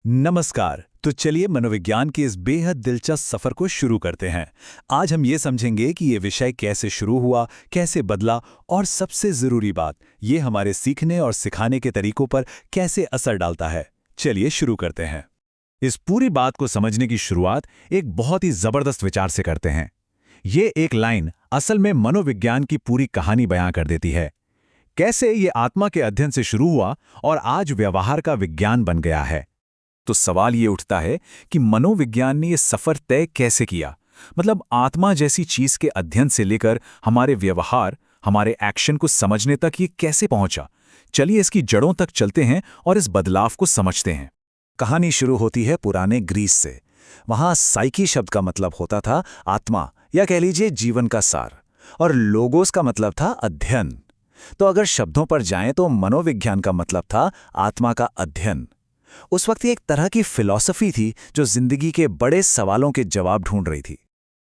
नमस्कार। तो चलिए मनोविज्ञान के इस बेहद दिलचस्प सफर को शुरू करते हैं। आज हम ये समझेंगे कि ये विषय कैसे शुरू हुआ, कैसे बदला और सबसे जरूरी बात, ये हमारे सीखने और सिखाने के तरीकों पर कैसे असर डालता है। चलिए शुरू करते हैं। इस पूरी बात को समझने की शुरुआत एक बहुत ही जबरदस्त विचार से करते हैं। ये एक लाइन असल में मनोविज्ञान की पूरी कहानी बयां कर देती है। कैसे ये आत्मा के अध्ययन से शुरू हुआ और आज व्यवहार का विज्ञान बन गया है। तो सवाल ये उठता है कि मनोविज्ञान ने ये सफर तय कैसे किया। मतलब आत्मा जैसी चीज के अध्ययन से लेकर हमारे व्यवहार, हमारे एक्शन को समझने तक ये कैसे पहुंचा। चलिए इसकी जड़ों तक चलते हैं और इस बदलाव को समझते हैं। कहानी शुरू होती है पुराने ग्रीस से। वहां साइकी शब्द का मतलब होता था आत्मा, या कह लीजिए जीवन का सार, और लोगोस का मतलब था अध्ययन। तो अगर शब्दों पर जाएं तो मनोविज्ञान का मतलब था आत्मा का अध्ययन। उस वक्त ये एक तरह की फिलॉसफी थी जो जिंदगी के बड़े सवालों के जवाब ढूंढ रही थी।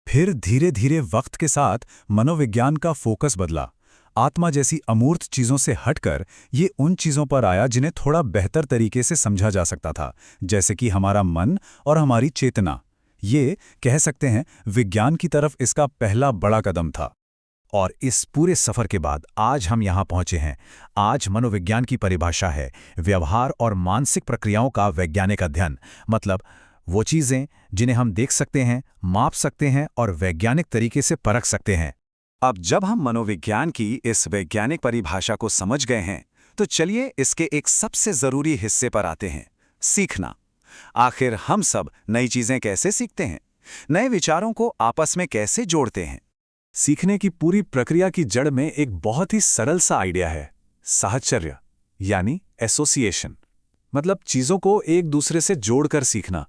फिर धीरे धीरे वक्त के साथ मनोविज्ञान का फोकस बदला। आत्मा जैसी अमूर्त चीजों से हटकर ये उन चीजों पर आया जिन्हें थोड़ा बेहतर तरीके से समझा जा सकता था, जैसे कि हमारा मन और हमारी चेतना। ये कह सकते हैं विज्ञान की तरफ इसका पहला बड़ा कदम था। और इस पूरे सफर के बाद आज हम यहाँ पहुँचे हैं। आज मनोविज्ञान की परिभाषा है व्यवहार और मानसिक प्रक्रियाओं का वैज्ञानिक अध्ययन। मतलब वो चीज़ें जिन्हें हम देख सकते हैं, माप सकते हैं और वैज्ञानिक तरीके से परख सकते हैं। अब जब हम मनोविज्ञान की इस वैज्ञानिक परिभाषा को समझ गए हैं, तो चलिए इसके एक सबसे जरूरी हिस्से पर आते हैं, सीखना। आखिर हम सब नई चीजें कैसे सीखते हैं, नए विचारों को आपस में कैसे जोड़ते हैं। सीखने की पूरी प्रक्रिया की जड़ में एक बहुत ही सरल सा आइडिया है, साहचर्य यानी एसोसिएशन। मतलब चीजों को एक दूसरे से जोड़कर सीखना।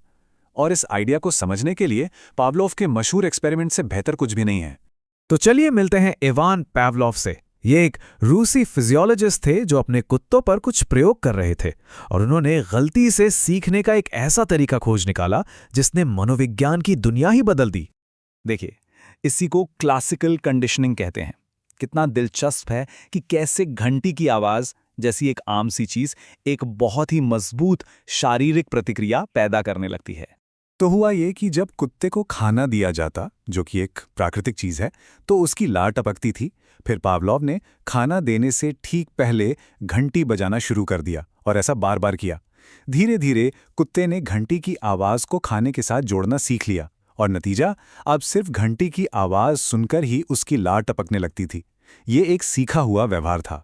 और इस आइडिया को समझने के लिए पावलोव के मशहूर एक्सपेरिमेंट से बेहतर कुछ भी नहीं है। तो चलिए मिलते हैं इवान पावलोव से। ये एक रूसी फिजियोलॉजिस्ट थे जो अपने कुत्तों पर कुछ प्रयोग कर रहे थे और उन्होंने गलती से सीखने का एक ऐसा तरीका खोज निकाला जिसने मनोविज्ञान की दुनिया ही बदल दी। देखिए, इसी को क्लासिकल कंडीशनिंग कहते हैं। कितना दिलचस्प है कि कैसे घंटी की आवाज जैसी एक आम सी चीज एक बहुत ही मजबूत शारीरिक प्रतिक्रिया पैदा करने लगती है। तो हुआ ये कि जब कुत्ते को खाना दिया जाता, जो कि एक प्राकृतिक चीज है, तो उसकी लार टपकती थी। फिर पावलोव ने खाना देने से ठीक पहले घंटी बजाना शुरू कर दिया और ऐसा बार बार किया। धीरे धीरे कुत्ते ने घंटी की आवाज को खाने के साथ जोड़ना सीख लिया और नतीजा, अब सिर्फ घंटी की आवाज सुनकर ही उसकी लार टपकने लगती थी। ये एक सीखा हुआ व्यवहार था।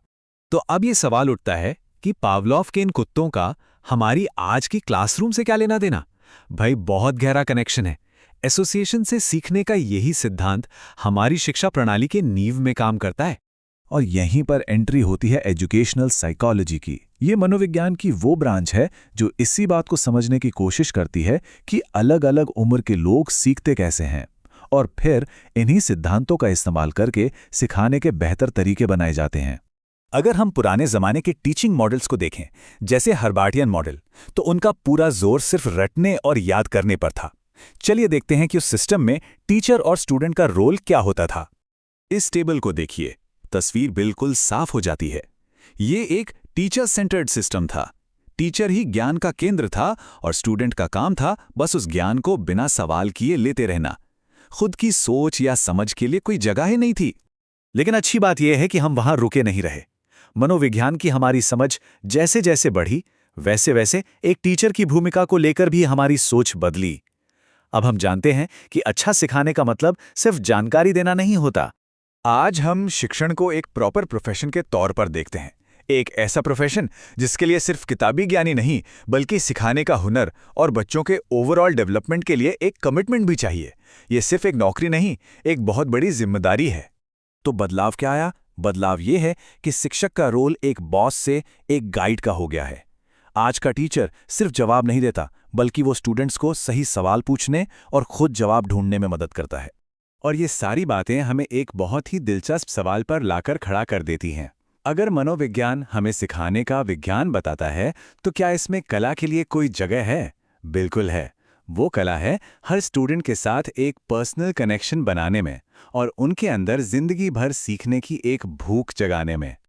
तो अब ये सवाल उठता है कि पावलोव के इन कुत्तों का हमारी आज की क्लासरूम से क्या लेना देना। भाई बहुत गहरा कनेक्शन है। एसोसिएशन से सीखने का यही सिद्धांत हमारी शिक्षा प्रणाली के नींव में काम करता है। और यहीं पर एंट्री होती है एजुकेशनल साइकोलॉजी की। ये मनोविज्ञान की वो ब्रांच है जो इसी बात को समझने की कोशिश करती है कि अलग अलग उम्र के लोग सीखते कैसे हैं, और फिर इन्हीं सिद्धांतों का इस्तेमाल करके सिखाने के बेहतर तरीके बनाए जाते हैं। अगर हम पुराने जमाने के टीचिंग मॉडल्स को देखें, जैसे हर्बार्टियन मॉडल, तो उनका पूरा जोर सिर्फ रटने और याद करने पर था। चलिए देखते हैं कि उस सिस्टम में टीचर और स्टूडेंट का रोल क्या होता था। इस टेबल को देखिए, तस्वीर बिल्कुल साफ हो जाती है। ये एक टीचर सेंटर्ड सिस्टम था। टीचर ही ज्ञान का केंद्र था और स्टूडेंट का काम था बस उस ज्ञान को बिना सवाल किए लेते रहना। खुद की सोच या समझ के लिए कोई जगह ही नहीं थी। लेकिन अच्छी बात यह है कि हम वहां रुके नहीं रहे। मनोविज्ञान की हमारी समझ जैसे जैसे बढ़ी, वैसे वैसे एक टीचर की भूमिका को लेकर भी हमारी सोच बदली। अब हम जानते हैं कि अच्छा सिखाने का मतलब सिर्फ जानकारी देना नहीं होता। आज हम शिक्षण को एक प्रॉपर प्रोफेशन के तौर पर देखते हैं। एक ऐसा प्रोफेशन जिसके लिए सिर्फ किताबी ज्ञान ही नहीं, बल्कि सिखाने का हुनर और बच्चों के ओवरऑल डेवलपमेंट के लिए एक कमिटमेंट भी चाहिए। ये सिर्फ एक नौकरी नहीं, एक बहुत बड़ी जिम्मेदारी है। तो बदलाव क्या आया? बदलाव ये है कि शिक्षक का रोल एक बॉस से एक गाइड का हो गया है। आज का टीचर सिर्फ जवाब नहीं देता, बल्कि वो स्टूडेंट्स को सही सवाल पूछने और खुद जवाब ढूंढने में मदद करता है। और ये सारी बातें हमें एक बहुत ही दिलचस्प सवाल पर लाकर खड़ा कर देती हैं। अगर मनोविज्ञान हमें सिखाने का विज्ञान बताता है, तो क्या इसमें कला के लिए कोई जगह है? बिल्कुल है। वो कला है हर स्टूडेंट के साथ एक पर्सनल कनेक्शन बनाने में और उनके अंदर जिंदगी भर सीखने की एक भूख जगाने में।